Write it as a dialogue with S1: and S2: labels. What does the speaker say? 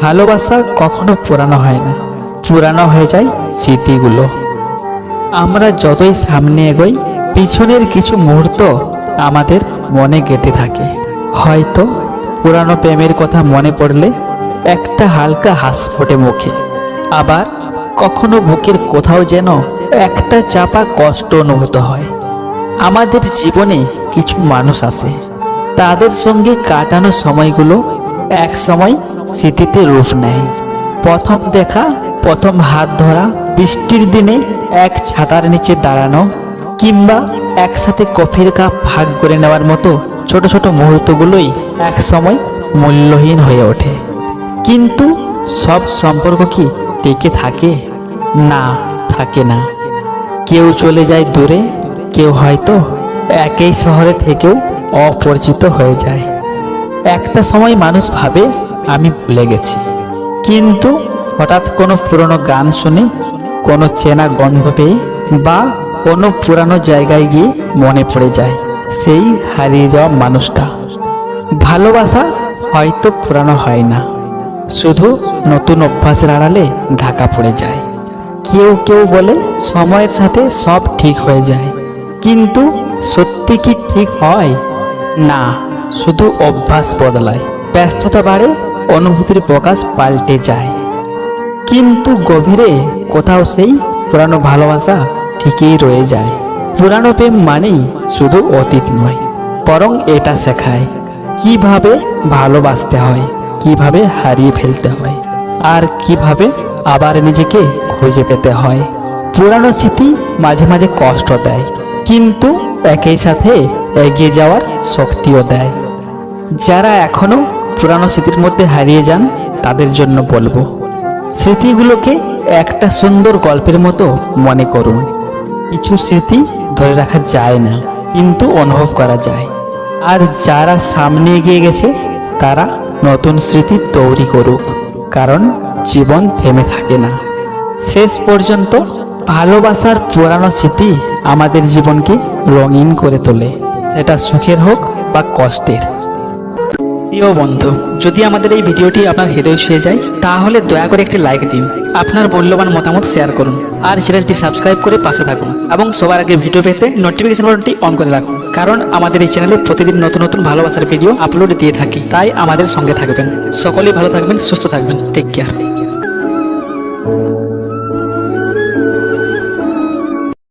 S1: ভালোবাসা কখনো পুরানো হয় না, পুরানো হয়ে যায় স্মৃতিগুলো। আমরা যতই সামনে এগোই, পিছনের কিছু মুহূর্ত আমাদের মনে গেঁথে থাকে। হয়তো পুরানো প্রেমের কথা মনে পড়লে একটা হালকা হাস ফোটে মুখে, আবার কখনো বুকের কোথাও যেন একটা চাপা কষ্ট অনুভূত হয়। আমাদের জীবনে কিছু মানুষ আসে, তাদের সঙ্গে কাটানো সময়গুলো এক সময় স্মৃতিতে রূপ নেয়। প্রথম দেখা, প্রথম হাত ধরা, বৃষ্টির দিনে এক ছাতার নিচে দাঁড়ানো, কিংবা একসাথে কফির কাপ ভাগ করে নেওয়ার মতো ছোট ছোট মুহূর্তগুলোই এক সময় মূল্যহীন হয়ে ওঠে। কিন্তু সব সম্পর্ক কি টিকে থাকে? না, থাকে না। কেউ চলে যায় দূরে, কেউ হয়তো একই শহরে থেকেও অপরিচিত হয়ে যায়। একটা সময় মানুষ ভাবে আমি ভুলে গেছি, কিন্তু হঠাৎ কোনো পুরনো গান শুনে, কোনো চেনা গন্ধ পেয়ে বা কোনো পুরানো জায়গায় গিয়ে মনে পড়ে যায় সেই হারিয়ে যাওয়া মানুষটা। ভালোবাসা হয়তো পুরানো হয় না, শুধু নতুন অভ্যাসের আড়ালে ঢাকা পড়ে যায়। কেউ কেউ বলে সময়ের সাথে সব ঠিক হয়ে যায়, কিন্তু সত্যি কি ঠিক হয়? না, শুধু অভ্যাস বদলায়, ব্যস্ততা বাড়ে, অনুভূতির প্রকাশ পাল্টে যায়, কিন্তু গভীরে কোথাও সেই পুরানো ভালোবাসা ঠিকই রয়ে যায়। পুরানো প্রেম মানেই শুধু অতীত নয়, বরং এটা শেখায় কিভাবে ভালোবাসতে হয়, কিভাবে হারিয়ে ফেলতে হয়, আর কিভাবে আবার নিজেকে খুঁজে পেতে হয়। পুরানো স্মৃতি মাঝে মাঝে কষ্ট দেয়, কিন্তু একই সাথে এগিয়ে যাওয়ার শক্তিও দেয়। যারা এখনো পুরানো স্মৃতির মধ্যে হারিয়ে যান, তাদের জন্য বলবো, স্মৃতিগুলোকে একটা সুন্দর গল্পের মতো মনে করুন। কিছু স্মৃতি ধরে রাখা যায় না, কিন্তু অনুভব করা যায়। আর যারা সামনে এগিয়ে গেছে, তারা নতুন স্মৃতি তৈরি করুক, কারণ জীবন থেমে থাকে না। শেষ পর্যন্ত ভালোবাসার পুরানো স্মৃতি আমাদের জীবনকে রঙিন করে তোলে, সেটা সুখের হোক বা কষ্টের। প্রিয় বন্ধু, যদি আমাদের এই ভিডিওটি আপনার হৃদয় ছুঁয়ে যায়, তাহলে দয়া করে একটি লাইক দিন, আপনার মূল্যবান মতামত শেয়ার করুন, আর চ্যানেলটি সাবস্ক্রাইব করে পাশে থাকুন, এবং সবার আগে ভিডিও পেতে নোটিফিকেশন বাটনটি অন করে রাখুন। কারণ আমাদের এই চ্যানেলে প্রতিদিন নতুন নতুন ভালোবাসার ভিডিও আপলোড দিয়ে থাকি, তাই আমাদের সঙ্গে থাকবেন। সকলেই ভালো থাকবেন, সুস্থ থাকবেন। Take care.